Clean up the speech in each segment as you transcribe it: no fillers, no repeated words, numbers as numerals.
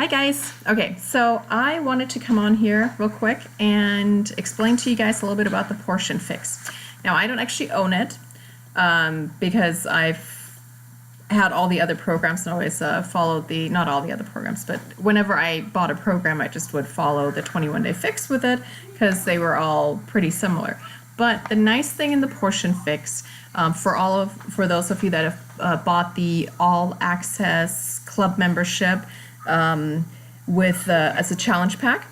Hi guys. Okay, so I wanted to come on here real quick and explain to you guys a little bit about the Portion Fix. Now, I don't actually own it because I've had all the other programs and always followed not all the other programs, but whenever I bought a program, I just would follow the 21-day fix with it because they were all pretty similar. But the nice thing in the Portion Fix, for those of you that have bought the All Access Club membership with as a challenge pack,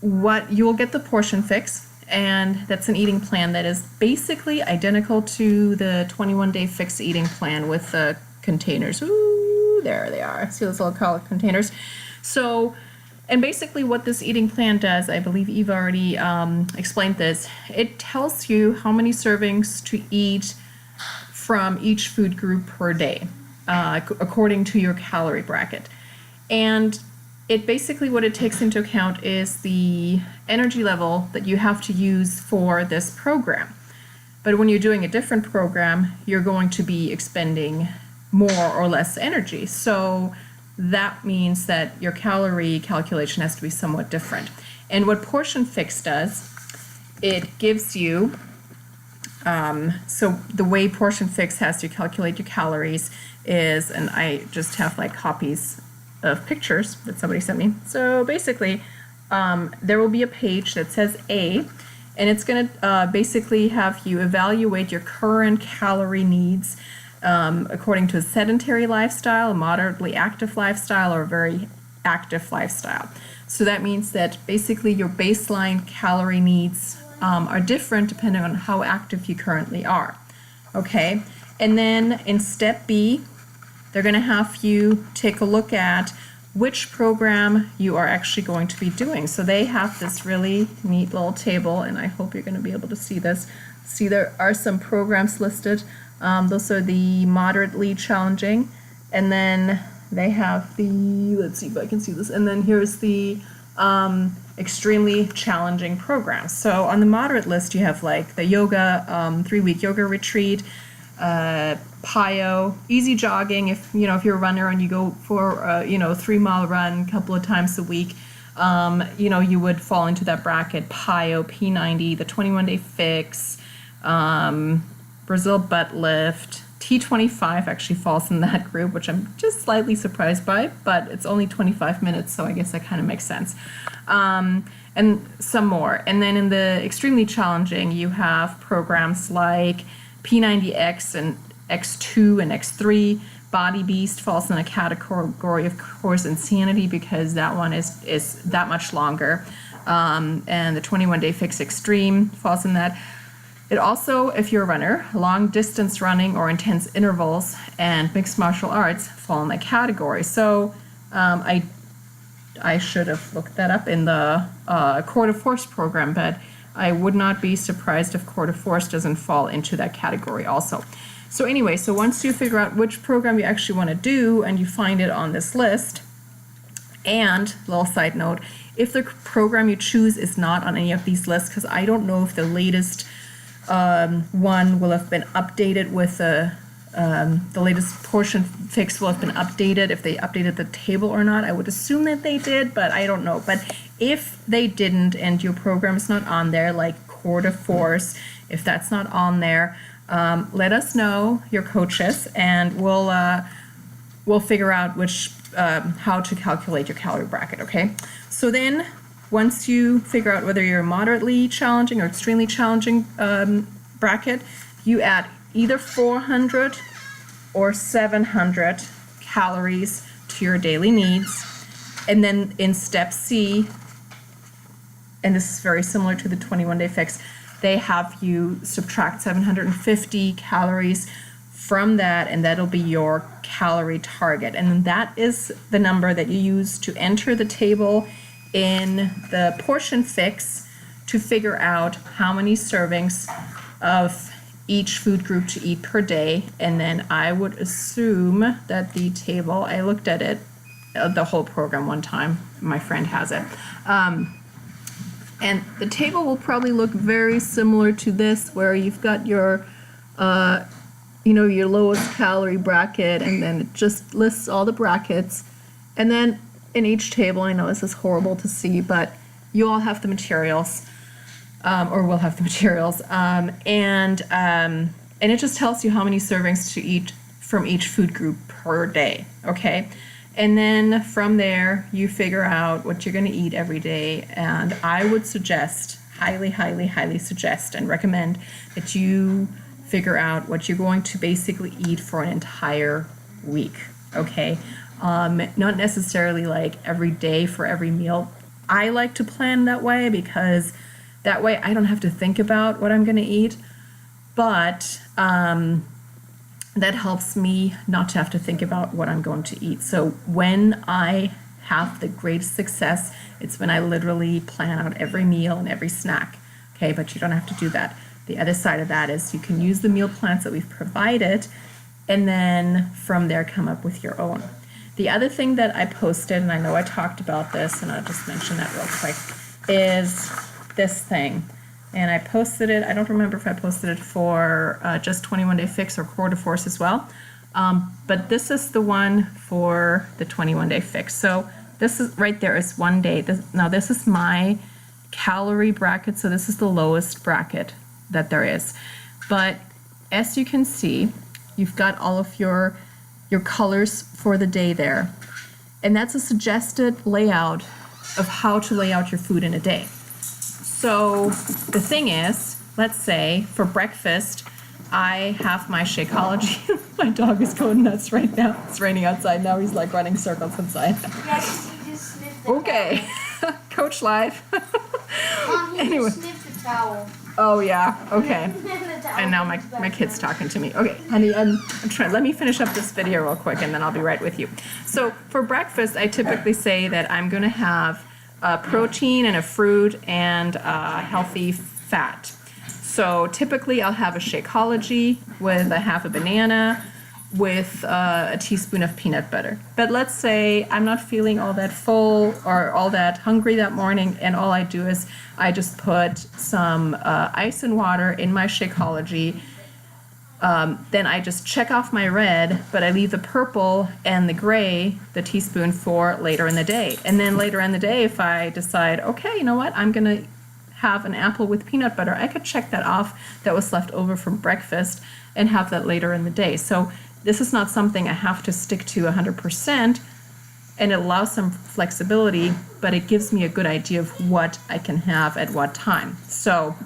what you will get the Portion Fix, and that's an eating plan that is basically identical to the 21-day fix eating plan with the containers. Ooh, there they are. See those little colored containers? So, and basically what this eating plan does, I believe Eva already explained this, it tells you how many servings to eat from each food group per day, according to your calorie bracket. And it basically, what it takes into account is the energy level that you have to use for this program. But when you're doing a different program, you're going to be expending more or less energy. So that means that your calorie calculation has to be somewhat different. And what Portion Fix does, it gives you, so the way Portion Fix has to calculate your calories is, and I just have like copies of pictures that somebody sent me. So basically, there will be a page that says A, and it's going to basically have you evaluate your current calorie needs according to a sedentary lifestyle, a moderately active lifestyle, or a very active lifestyle. So that means that basically your baseline calorie needs are different depending on how active you currently are. Okay, and then in step B, they're going to have you take a look at which program you are actually going to be doing. So they have this really neat little table, and I hope you're going to be able to see this. See, there are some programs listed. Those are the moderately challenging, and then they have the, let's see if I can see this, and then here's the extremely challenging programs. So on the moderate list, you have like the yoga, 3-week yoga retreat, PiYo, easy jogging. If you're a runner and you go for 3-mile run a couple of times a week, you would fall into that bracket. PiYo, P90, the 21-day fix, Brazil butt lift, T25 actually falls in that group, which I'm just slightly surprised by, but it's only 25 minutes, so I guess that kind of makes sense. And some more. And then in the extremely challenging, you have programs like P90X and X2 and X3. Body Beast falls in a category of course Insanity, because that one is that much longer. And the 21-day fix Extreme falls in that. It also, if you're a runner, long distance running or intense intervals and mixed martial arts fall in that category. So I should have looked that up in the Core de Force program, but I would not be surprised if Core de Force doesn't fall into that category also. So anyway, so once you figure out which program you actually want to do and you find it on this list, and little side note, if the program you choose is not on any of these lists, because I don't know if the latest one will have been updated with the latest Portion Fix will have been updated, if they updated the table or not. I would assume that they did, but I don't know. But if they didn't and your program is not on there, like Core de Force, if that's not on there, let us know, your coaches, and we'll figure out which how to calculate your calorie bracket. Okay, so then once you figure out whether you're moderately challenging or extremely challenging bracket, you add either 400 or 700 calories to your daily needs. And then in step C, and this is very similar to the 21-day fix, they have you subtract 750 calories from that, and that'll be your calorie target. And that is the number that you use to enter the table in the Portion Fix to figure out how many servings of each food group to eat per day. And then I would assume that the table, I looked at it, the whole program one time, my friend has it, and the table will probably look very similar to this, where you've got your your lowest calorie bracket, and then it just lists all the brackets. And then in each table. I know this is horrible to see, but you all have the materials, or will have the materials, and it just tells you how many servings to eat from each food group per day, okay? And then from there, you figure out what you're going to eat every day. And I would suggest, highly, highly, highly suggest and recommend that you figure out what you're going to basically eat for an entire week, okay? Not necessarily like every day for every meal. I like to plan that way because that way I don't have to think about what I'm going to eat. But that helps me not to have to think about what I'm going to eat. So when I have the greatest success, it's when I literally plan out every meal and every snack. Okay, but you don't have to do that. The other side of that is you can use the meal plans that we've provided and then from there come up with your own. The other thing that I posted, and I know I talked about this, and I'll just mention that real quick, is this thing. And I posted it, I don't remember if I posted it for just 21 Day Fix or Core de Force as well. But this is the one for the 21 Day Fix. So this is right there is 1 day. Now this is my calorie bracket, so this is the lowest bracket that there is. But as you can see, you've got all of your colors for the day there. And that's a suggested layout of how to lay out your food in a day. So the thing is, let's say for breakfast, I have my Shakeology. My dog is going nuts right now. It's raining outside now. He's like running circles inside. Yeah, he just sniffed the Okay, Coach Live. Mom, he Anyway. just sniffed the towel. Oh yeah, okay. The towel And now my kid's talking to me. Okay, honey, I'm trying. Let me finish up this video real quick, and then I'll be right with you. So for breakfast, I typically say that I'm going to have protein and a fruit and healthy fat. So typically I'll have a Shakeology with a half a banana with a teaspoon of peanut butter. But let's say I'm not feeling all that full or all that hungry that morning, and all I do is I just put some ice and water in my Shakeology. Then I just check off my red, but I leave the purple and the gray, the teaspoon, for later in the day. And then later in the day, if I decide, okay, you know what, I'm going to have an apple with peanut butter, I could check that off that was left over from breakfast and have that later in the day. So this is not something I have to stick to 100%, and it allows some flexibility, but it gives me a good idea of what I can have at what time. So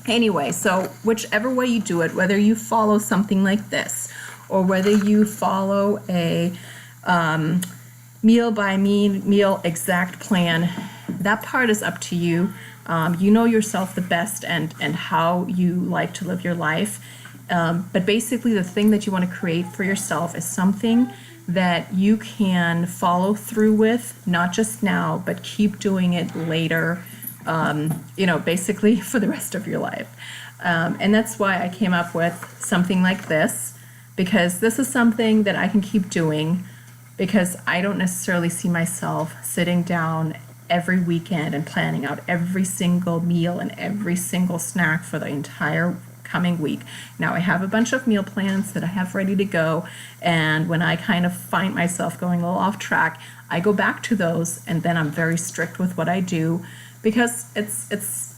anyway, so whichever way you do it, whether you follow something like this or whether you follow a meal by meal exact plan, that part is up to you. You know yourself the best and how you like to live your life. But basically the thing that you want to create for yourself is something that you can follow through with, not just now, but keep doing it later, basically for the rest of your life. And that's why I came up with something like this, because this is something that I can keep doing, because I don't necessarily see myself sitting down every weekend and planning out every single meal and every single snack for the entire coming week. Now I have a bunch of meal plans that I have ready to go, and when I kind of find myself going a little off track, I go back to those, and then I'm very strict with what I do, because it's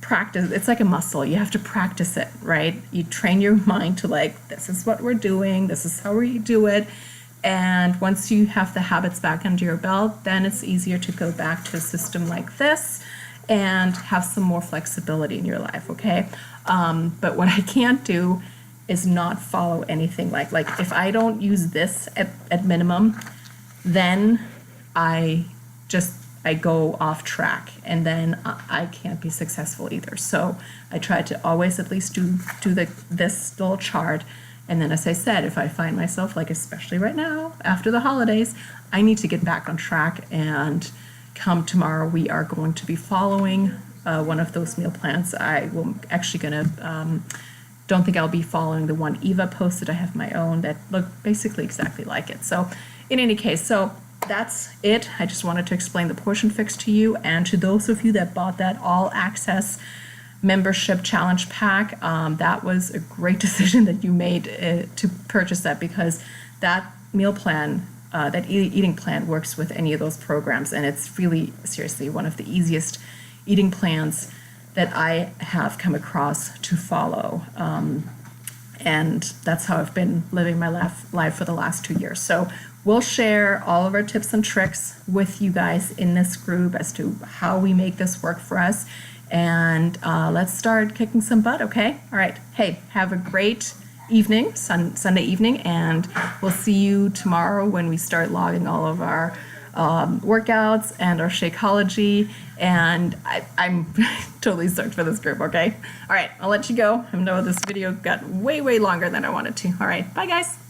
practice. It's like a muscle. You have to practice it, right? You train your mind to like, this is what we're doing, this is how we do it. And once you have the habits back under your belt, then it's easier to go back to a system like this and have some more flexibility in your life, okay? But what I can't do is not follow anything like if I don't use this at minimum, then I go off track, and then I can't be successful either. So I try to always at least do this little chart. And then, as I said, if I find myself, like especially right now, after the holidays, I need to get back on track, and come tomorrow, we are going to be following one of those meal plans. I will actually don't think I'll be following the one Eva posted. I have my own that look basically exactly like it. So in any case, so that's it. I just wanted to explain the Portion Fix to you, and to those of you that bought that all access membership challenge pack, that was a great decision that you made to purchase that, because that meal plan that eating plan works with any of those programs, and it's really seriously one of the easiest eating plans that I have come across to follow. And that's how I've been living my life for the last 2 years. So we'll share all of our tips and tricks with you guys in this group as to how we make this work for us. And let's start kicking some butt, okay? All right. Hey, have a great evening, Sunday evening, and we'll see you tomorrow when we start logging all of our workouts and our Shakeology. And I'm totally stoked for this group, okay? All right, I'll let you go. I know this video got way, way longer than I wanted to. All right, bye guys.